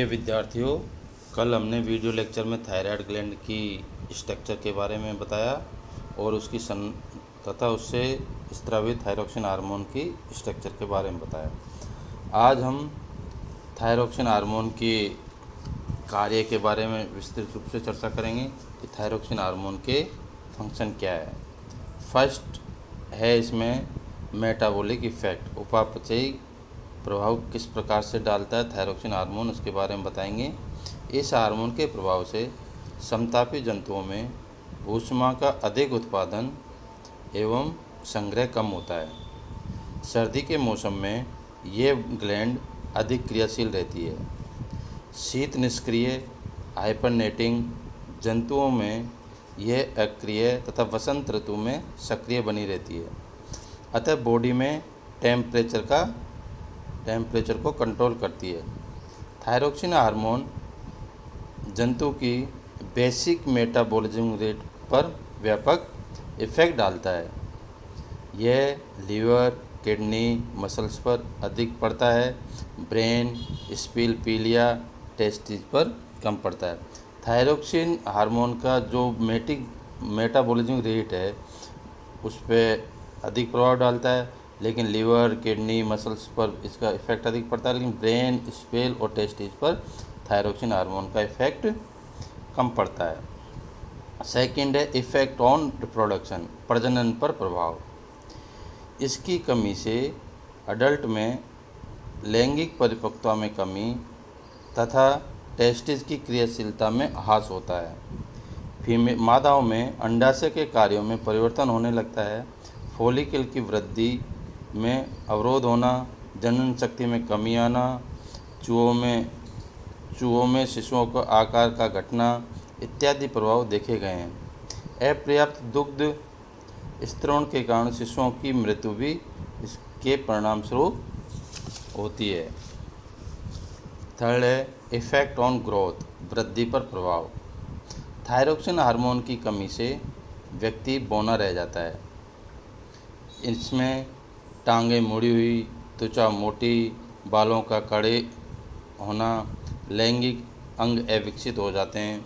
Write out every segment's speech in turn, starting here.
प्रिय विद्यार्थियों, कल हमने वीडियो लेक्चर में थायराइड ग्लैंड की स्ट्रक्चर के बारे में बताया और उसकी तथा उससे स्रावित थायरोक्सिन हार्मोन की स्ट्रक्चर के बारे में बताया। आज हम थायरोक्सिन हार्मोन के कार्य के बारे में विस्तृत रूप से चर्चा करेंगे कि थायरोक्सिन हार्मोन के फंक्शन क्या है। फर्स्ट है इसमें मेटाबॉलिक इफ़ेक्ट, उपापचयी प्रभाव किस प्रकार से डालता है थायरोक्सिन हार्मोन, उसके बारे में बताएंगे। इस हार्मोन के प्रभाव से समतापी जंतुओं में ऊष्मा का अधिक उत्पादन एवं संग्रह कम होता है। सर्दी के मौसम में ये ग्लैंड अधिक क्रियाशील रहती है। शीत निष्क्रिय हाइपरनेटिंग जंतुओं में यह अक्रिय तथा वसंत ऋतु में सक्रिय बनी रहती है। अतः बॉडी में टेम्परेचर को कंट्रोल करती है। थायरोक्सिन हार्मोन जंतु की बेसिक मेटाबॉलिज्म रेट पर व्यापक इफेक्ट डालता है। यह लीवर, किडनी, मसल्स पर अधिक पड़ता है। ब्रेन, स्पील, पीलिया, टेस्टिस पर कम पड़ता है। थायरोक्सिन हार्मोन का जो मेटाबॉलिज्म रेट है उस पर अधिक प्रभाव डालता है, लेकिन लीवर, किडनी, मसल्स पर इसका इफेक्ट अधिक पड़ता है, लेकिन ब्रेन, स्पेल और टेस्टिस पर थायरोक्सिन हार्मोन का इफेक्ट कम पड़ता है। सेकंड है इफेक्ट ऑन रिप्रोडक्शन, प्रजनन पर प्रभाव। इसकी कमी से अडल्ट में लैंगिक परिपक्वता में कमी तथा टेस्टिस की क्रियाशीलता में ह्रास होता है। मादाओं में अंडाशय के कार्यों में परिवर्तन होने लगता है। फॉलिकल की वृद्धि में अवरोध होना, जनन शक्ति में कमी आना, चूहों में शिशुओं का आकार का घटना इत्यादि प्रभाव देखे गए हैं। अपर्याप्त दुग्ध स्त्रोण के कारण शिशुओं की मृत्यु भी इसके परिणाम स्वरूप होती है। थर्ड है इफेक्ट ऑन ग्रोथ, वृद्धि पर प्रभाव। थायरोक्सिन हार्मोन की कमी से व्यक्ति बौना रह जाता है। इसमें टांगें मुड़ी हुई, त्वचा मोटी, बालों का कड़े होना, लैंगिक अंग अविकसित हो जाते हैं।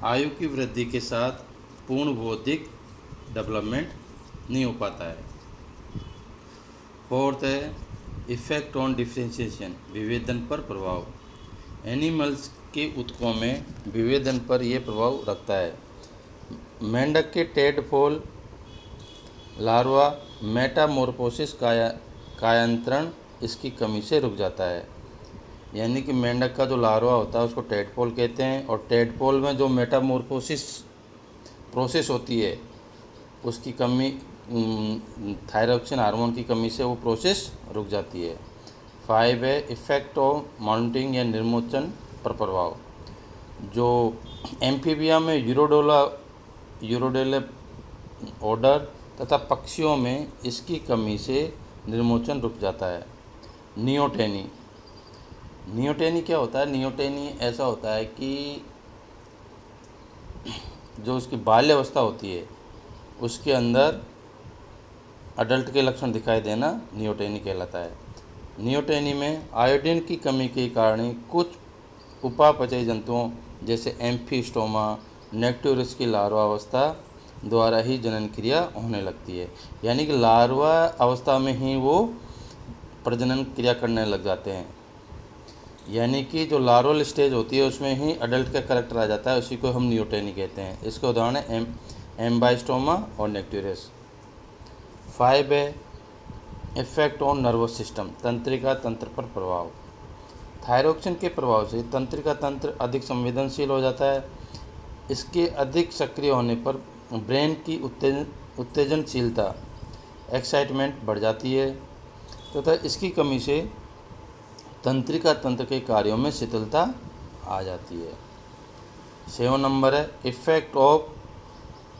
आयु की वृद्धि के साथ पूर्ण बौद्धिक डेवलपमेंट नहीं हो पाता है। फोर्थ है इफेक्ट ऑन डिफरेंशिएशन, विभेदन पर प्रभाव। एनिमल्स के ऊतकों में विभेदन पर यह प्रभाव रखता है। मेंढक के टेडपोल लार्वा मेटामॉर्फोसिस कायांतरण इसकी कमी से रुक जाता है। यानी कि मेंढक का जो लार्वा होता है उसको टेडपोल कहते हैं, और टेडपोल में जो मेटामॉर्फोसिस प्रोसेस होती है उसकी कमी, थायरोक्सिन हार्मोन की कमी से वो प्रोसेस रुक जाती है। 5 है इफेक्ट ऑफ माउंटिंग या निर्मोचन पर प्रभाव। जो एम्फीबिया में यूरोडेला ऑर्डर तथा पक्षियों में इसकी कमी से निर्मोचन रुक जाता है। नियोटेनी क्या होता है? नियोटेनी ऐसा होता है कि जो उसकी बाल्यावस्था होती है उसके अंदर अडल्ट के लक्षण दिखाई देना नियोटेनी कहलाता है। नियोटेनी में आयोडीन की कमी के कारण कुछ उपापचयी जंतुओं जैसे एम्फीस्टोमा, नेक्टोरिस की लार्वा अवस्था द्वारा ही जनन क्रिया होने लगती है। यानी कि लार्वा अवस्था में ही वो प्रजनन क्रिया करने लग जाते हैं। यानी कि जो लार्वल स्टेज होती है उसमें ही अडल्ट का करैक्टर आ जाता है, उसी को हम नियोटेनी कहते हैं। इसके उदाहरण है एम्बाइस्टोमा और नेक्टोरिस। 5 है इफेक्ट ऑन नर्वस सिस्टम, तंत्रिका तंत्र पर प्रभाव। थायरोक्सिन के प्रभाव से तंत्रिका तंत्र अधिक संवेदनशील हो जाता है। इसके अधिक सक्रिय होने पर ब्रेन की उत्तेजनशीलता, एक्साइटमेंट बढ़ जाती है तथा इसकी कमी से तंत्रिका तंत्र के कार्यों में शिथिलता आ जाती है। 7 नंबर है इफेक्ट ऑफ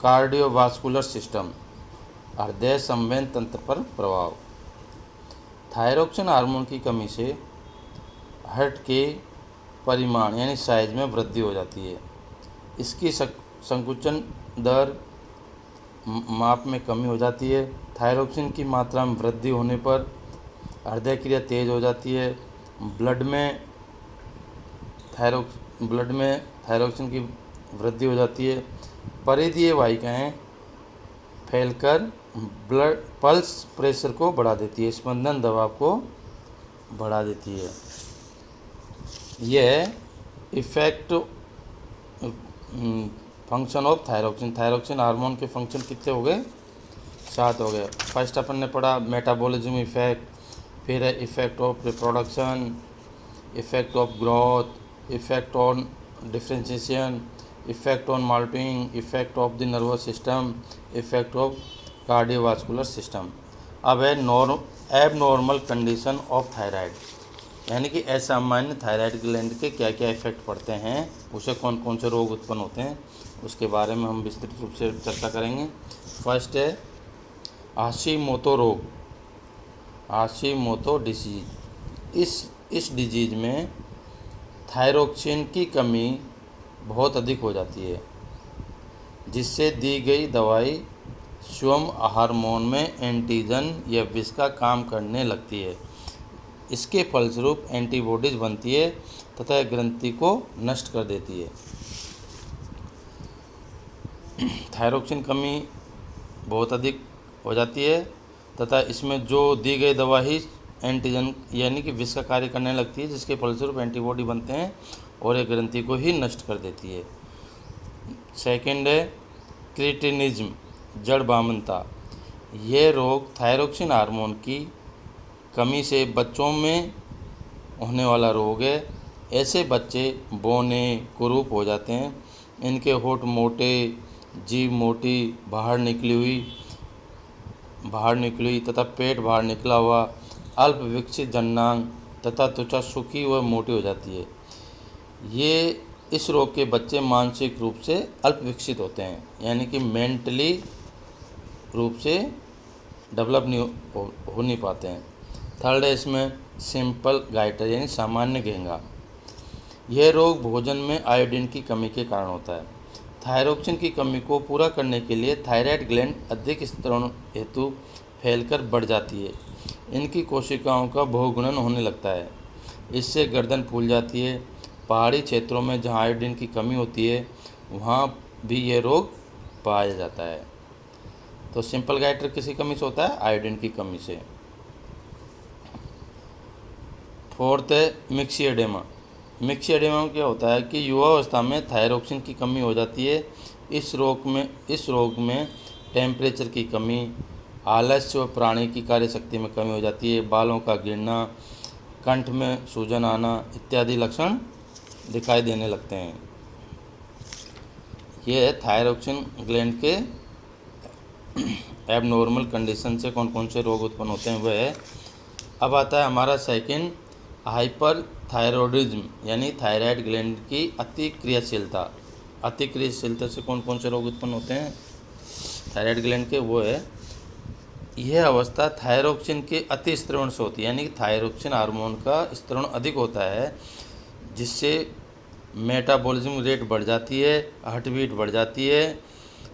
कार्डियोवास्कुलर सिस्टम, हृदय संवेदन तंत्र पर प्रभाव। थायरोक्सिन हार्मोन की कमी से हार्ट के परिमाण यानी साइज में वृद्धि हो जाती है। इसकी संकुचन दर माप में कमी हो जाती है। थायरोक्सिन की मात्रा में वृद्धि होने पर हृदय क्रिया तेज हो जाती है। ब्लड में ब्लड में थायरोक्सिन की वृद्धि हो जाती है। परिधीय वाहिकाएं फैलकर ब्लड पल्स प्रेशर को बढ़ा देती है, स्पंदन दबाव को बढ़ा देती है। यह effect function of thyroxine hormone के फंक्शन कितने हो गए? 7 हो गए। फर्स्ट अपन ने पढ़ा मेटाबॉलिज्म इफेक्ट, फिर है effect of reproduction, effect of growth, effect on differentiation, effect on malting, effect of the nervous system, effect of cardiovascular system. अब है एबनॉर्मल कंडीशन ऑफ थायराइड, यानी कि असामान्य थायराइड ग्लैंड के क्या क्या इफेक्ट पड़ते हैं, उसे कौन कौन से रोग उत्पन्न होते हैं, उसके बारे में हम विस्तृत रूप से चर्चा करेंगे। फर्स्ट है हाशिमोतो रोग, हाशिमोतो डिजीज। इस डिजीज में थायरोक्सिन की कमी बहुत अधिक हो जाती है, जिससे दी गई दवाई स्वयं हार्मोन में एंटीजन या विष का काम करने लगती है। इसके फलस्वरूप एंटीबॉडीज बनती है तथा ग्रंथि को नष्ट कर देती है। थायरोक्सिन कमी बहुत अधिक हो जाती है तथा इसमें जो दी गई दवा ही एंटीजन यानी कि विष का कार्य करने लगती है, जिसके फलस्वरूप एंटीबॉडी बनते हैं और एक ग्रंथि को ही नष्ट कर देती है। सेकंड है क्रिटिनिज्म, जड़ बामनता। यह रोग थायरोक्सिन हार्मोन की कमी से बच्चों में होने वाला रोग है। ऐसे बच्चे बौने कुरूप हो जाते हैं। इनके होंठ मोटे, जीभ मोटी, बाहर निकली हुई तथा पेट बाहर निकला हुआ, अल्प विकसित जन्नांग तथा त्वचा सूखी व मोटी हो जाती है। ये इस रोग के बच्चे मानसिक रूप से अल्प विकसित होते हैं, यानी कि मेंटली रूप से डेवलप हो नहीं पाते हैं। थर्ड है इसमें सिंपल गाइटर यानी सामान्य घेंगा। यह रोग भोजन में आयोडीन की कमी के कारण होता है। थायरोक्सिन की कमी को पूरा करने के लिए थायराइड ग्लैंड अधिक स्तरण हेतु फैलकर बढ़ जाती है। इनकी कोशिकाओं का बहुगुणन होने लगता है। इससे गर्दन फूल जाती है। पहाड़ी क्षेत्रों में जहाँ आयोडीन की कमी होती है वहाँ भी यह रोग पाया जाता है। तो सिंपल गाइटर किसी कमी से होता है? आयोडीन की कमी से। फोर्थ है मिक्सिएडेमा। मिक्सिएडेमा में क्या होता है कि युवावस्था में थायरोक्सिन की कमी हो जाती है। इस रोग में टेम्परेचर की कमी, आलस्य व प्राणी की कार्यशक्ति में कमी हो जाती है। बालों का गिरना, कंठ में सूजन आना इत्यादि लक्षण दिखाई देने लगते हैं। ये है थायरोक्सिन ग्लैंड के एबनॉर्मल कंडीशन से कौन कौन से रोग उत्पन्न होते हैं वह है। अब आता है हमारा सेकंड हाइपर थायरॉयडिज्म, यानी थायराइड ग्लैंड की अतिक्रियाशीलता। अतिक्रियाशीलता से कौन कौन से रोग उत्पन्न होते हैं थायराइड ग्लैंड के, वो है यह अवस्था थायरोक्सिन के अति स्त्रवण से होती है, यानी कि थायरोक्सिन हार्मोन का स्त्रवण अधिक होता है, जिससे मेटाबॉलिज्म रेट बढ़ जाती है, हार्ट बीट बढ़ जाती है,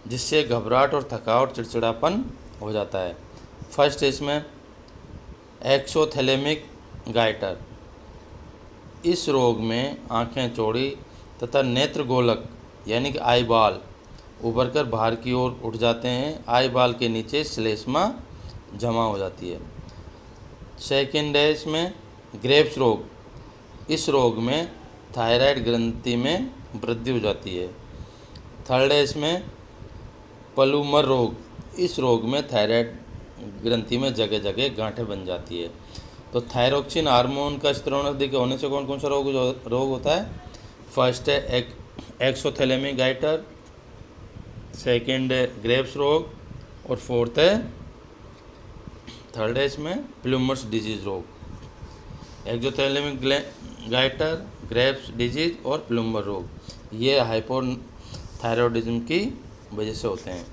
जिससे घबराहट और थकावट चिड़चिड़ापन हो जाता है। फर्स्ट इसमें एक्सोथैलेमिक गाइटर। इस रोग में आंखें चौड़ी तथा नेत्र गोलक यानी कि आई बाल उभर कर बाहर की ओर उठ जाते हैं। आई बाल के नीचे श्लेष्मा जमा हो जाती है। सेकेंड है इसमें ग्रेव्स रोग। इस रोग में थायराइड ग्रंथि में वृद्धि हो जाती है। थर्ड है इसमें पलूमर रोग। इस रोग में थायराइड ग्रंथि में जगह जगह गांठें बन जाती है। तो थायरोक्सिन हार्मोन का स्त्रवण अधिक होने से कौन कौन सा रोग होता है? फर्स्ट है एक्सोथैलेमिक गाइटर, सेकेंड है ग्रेव्स रोग और फोर्थ है थर्ड है इसमें प्लूमर्स डिजीज रोग। एक्सोथैलेमिक गाइटर, ग्रेव्स डिजीज और प्लूमर रोग ये हाइपोथायरॉयडिज्म की वजह से होते हैं।